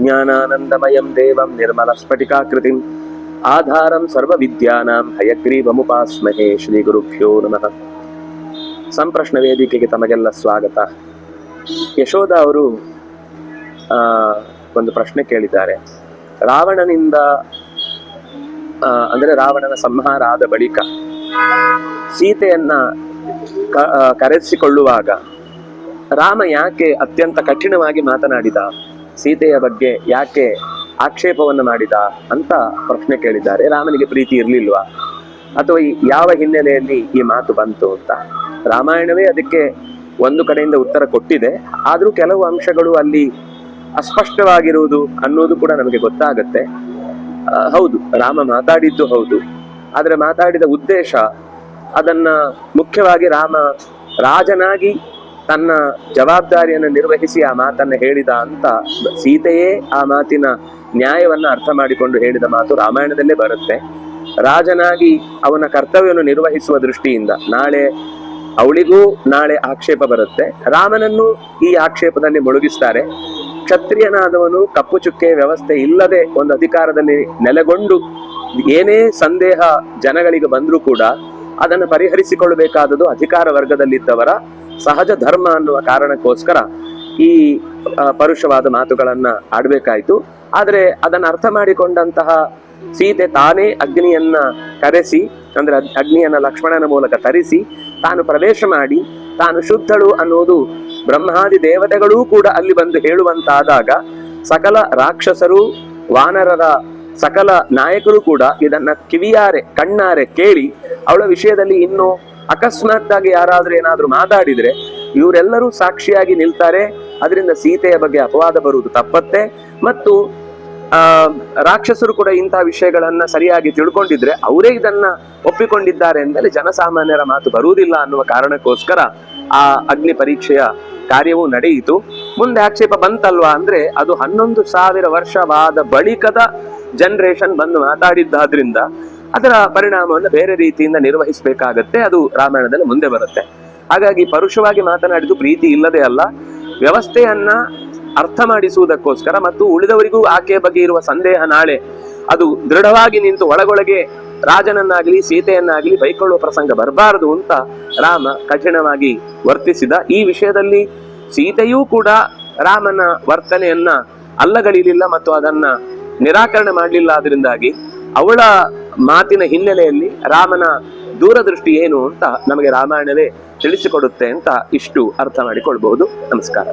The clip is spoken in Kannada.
ज्ञानानन्दमयं देवं निर्मलस्फटिकाकृतिम् आधारं सर्वविद्यानां हयग्रीवमुपास्महे ಶ್ರೀಗುರುಭ್ಯೋ ನಮಃ. ಸಂಪ್ರಶ್ನ ವೇದಿಕೆಗೆ ತಮಗೆಲ್ಲ ಸ್ವಾಗತ. ಯಶೋಧ ಅವರು ಒಂದು ಪ್ರಶ್ನೆ ಕೇಳಿದ್ದಾರೆ. ರಾವಣನಿಂದ ಅಂದರೆ ರಾವಣನ ಸಂಹಾರ ಆದ ಬಳಿಕ ಸೀತೆಯನ್ನ ಕರೆಸಿಕೊಳ್ಳುವಾಗ ರಾಮ ಯಾಕೆ ಅತ್ಯಂತ ಕಠಿಣವಾಗಿ ಮಾತನಾಡಿದ, ಸೀತೆಯ ಬಗ್ಗೆ ಯಾಕೆ ಆಕ್ಷೇಪವನ್ನು ಮಾಡಿದ ಅಂತ ಪ್ರಶ್ನೆ ಕೇಳಿದ್ದಾರೆ. ರಾಮನಿಗೆ ಪ್ರೀತಿ ಇರಲಿಲ್ವಾ ಅಥವಾ ಯಾವ ಹಿನ್ನೆಲೆಯಲ್ಲಿ ಈ ಮಾತು ಬಂತು ಅಂತ ರಾಮಾಯಣವೇ ಅದಕ್ಕೆ ಒಂದು ಕಡೆಯಿಂದ ಉತ್ತರ ಕೊಟ್ಟಿದೆ. ಆದರೂ ಕೆಲವು ಅಂಶಗಳು ಅಲ್ಲಿ ಅಸ್ಪಷ್ಟವಾಗಿರುವುದು ಅನ್ನೋದು ಕೂಡ ನಮಗೆ ಗೊತ್ತಾಗತ್ತೆ. ಹೌದು, ರಾಮ ಮಾತಾಡಿದ್ದು ಹೌದು, ಆದರೆ ಮಾತಾಡಿದ ಉದ್ದೇಶ ಅದನ್ನ ಮುಖ್ಯವಾಗಿ ರಾಮ ರಾಜನಾಗಿ ತನ್ನ ಜವಾಬ್ದಾರಿಯನ್ನು ನಿರ್ವಹಿಸಿ ಆ ಮಾತನ್ನ ಹೇಳಿದ ಅಂತ ಸೀತೆಯೇ ಆ ಮಾತಿನ ನ್ಯಾಯವನ್ನ ಅರ್ಥ ಮಾಡಿಕೊಂಡು ಹೇಳಿದ ಮಾತು ರಾಮಾಯಣದಲ್ಲೇ ಬರುತ್ತೆ. ರಾಜನಾಗಿ ಅವನ ಕರ್ತವ್ಯವನ್ನು ನಿರ್ವಹಿಸುವ ದೃಷ್ಟಿಯಿಂದ ಅವಳಿಗೂ ನಾಳೆ ಆಕ್ಷೇಪ ಬರುತ್ತೆ. ರಾಮನನ್ನು ಈ ಆಕ್ಷೇಪದಲ್ಲಿ ಮುಳುಗಿಸ್ತಾರೆ. ಕ್ಷತ್ರಿಯನಾದವನು ಕಪ್ಪು ಚುಕ್ಕೆ ವ್ಯವಸ್ಥೆ ಇಲ್ಲದೆ ಒಂದು ಅಧಿಕಾರದಲ್ಲಿ ನೆಲೆಗೊಂಡು ಏನೇ ಸಂದೇಹ ಜನಗಳಿಗೆ ಬಂದರೂ ಕೂಡ ಅದನ್ನು ಪರಿಹರಿಸಿಕೊಳ್ಳಬೇಕಾದದ್ದು ಅಧಿಕಾರ ವರ್ಗದಲ್ಲಿದ್ದವರ ಸಹಜ ಧರ್ಮ ಅನ್ನುವ ಕಾರಣಕ್ಕೋಸ್ಕರ ಈ ಪರುಷವಾದ ಮಾತುಗಳನ್ನ ಆಡ್ಬೇಕಾಯ್ತು. ಆದರೆ ಅದನ್ನು ಅರ್ಥ ಮಾಡಿಕೊಂಡಂತಹ ಸೀತೆ ತಾನೇ ಅಗ್ನಿಯನ್ನ ಕರೆಸಿ, ಅಂದ್ರೆ ಅಗ್ನಿಯನ್ನ ಲಕ್ಷ್ಮಣನ ಮೂಲಕ ತರಿಸಿ ತಾನು ಪ್ರವೇಶ ಮಾಡಿ ತಾನು ಶುದ್ಧಳು ಅನ್ನೋದು ಬ್ರಹ್ಮಾದಿ ದೇವತೆಗಳೂ ಕೂಡ ಅಲ್ಲಿ ಬಂದು ಹೇಳುವಂತಾದಾಗ ಸಕಲ ರಾಕ್ಷಸರು, ವಾನರರ ಸಕಲ ನಾಯಕರು ಕೂಡ ಇದನ್ನ ಕಿವಿಯಾರೆ ಕಣ್ಣಾರೆ ಕೇಳಿ ಅವಳ ವಿಷಯದಲ್ಲಿ ಇನ್ನು ಅಕಸ್ಮಾತ್ ಆಗಿ ಯಾರಾದ್ರೂ ಏನಾದ್ರೂ ಮಾತಾಡಿದ್ರೆ ಇವರೆಲ್ಲರೂ ಸಾಕ್ಷಿಯಾಗಿ ನಿಲ್ತಾರೆ. ಅದರಿಂದ ಸೀತೆಯ ಬಗ್ಗೆ ಅಪವಾದ ಬರುವುದು ತಪ್ಪತ್ತೆ. ಮತ್ತು ರಾಕ್ಷಸರು ಕೂಡ ಇಂತಹ ವಿಷಯಗಳನ್ನ ಸರಿಯಾಗಿ ತಿಳ್ಕೊಂಡಿದ್ರೆ ಅವರೇ ಇದನ್ನ ಒಪ್ಪಿಕೊಂಡಿದ್ದಾರೆ ಎಂದಲ್ಲಿ ಜನಸಾಮಾನ್ಯರ ಮಾತು ಬರುವುದಿಲ್ಲ ಅನ್ನುವ ಕಾರಣಕ್ಕೋಸ್ಕರ ಆ ಅಗ್ನಿ ಪರೀಕ್ಷೆಯ ಕಾರ್ಯವೂ ನಡೆಯಿತು. ಮುಂದೆ ಆಕ್ಷೇಪ ಬಂತಲ್ವಾ ಅಂದ್ರೆ ಅದು 11,000 ವರ್ಷವಾದ ಬಳಿಕದ ಜನರೇಷನ್ ಬಂದು ಮಾತಾಡಿದ್ದಾದ್ರಿಂದ ಅದರ ಪರಿಣಾಮವನ್ನು ಬೇರೆ ರೀತಿಯಿಂದ ನಿರ್ವಹಿಸಬೇಕಾಗತ್ತೆ. ಅದು ರಾಮಾಯಣದಲ್ಲಿ ಮುಂದೆ ಬರುತ್ತೆ. ಹಾಗಾಗಿ ಪರುಷವಾಗಿ ಮಾತನಾಡಿದ್ದು ಪ್ರೀತಿ ಇಲ್ಲದೆ ಅಲ್ಲ, ವ್ಯವಸ್ಥೆಯನ್ನ ಅರ್ಥ ಮಾಡಿಸುವುದಕ್ಕೋಸ್ಕರ ಮತ್ತು ಉಳಿದವರಿಗೂ ಆಕೆಯ ಬಗ್ಗೆ ಇರುವ ಸಂದೇಹ ನಾಳೆ ಅದು ದೃಢವಾಗಿ ನಿಂತು ಒಳಗೊಳಗೆ ರಾಜನನ್ನಾಗಲಿ ಸೀತೆಯನ್ನಾಗಲಿ ಬೈಕೊಳ್ಳುವ ಪ್ರಸಂಗ ಬರಬಾರದು ಅಂತ ರಾಮ ಕಠಿಣವಾಗಿ ವರ್ತಿಸಿದ. ಈ ವಿಷಯದಲ್ಲಿ ಸೀತೆಯೂ ಕೂಡ ರಾಮನ ವರ್ತನೆಯನ್ನ ಅಲ್ಲಗಲಿಲಿಲ್ಲ ಮತ್ತು ಅದನ್ನ ನಿರಾಕರಣೆ ಮಾಡಲಿಲ್ಲ. ಅದರಿಂದಾಗಿ ಅವಳ ಮಾತಿನ ಹಿನ್ನೆಲೆಯಲ್ಲಿ ರಾಮನ ದೂರದೃಷ್ಟಿ ಏನು ಅಂತ ನಮಗೆ ರಾಮಾಯಣವೇ ತಿಳಿಸಿಕೊಡುತ್ತೆ ಅಂತ ಇಷ್ಟು ಅರ್ಥ ಮಾಡಿಕೊಳ್ಬಹುದು. ನಮಸ್ಕಾರ.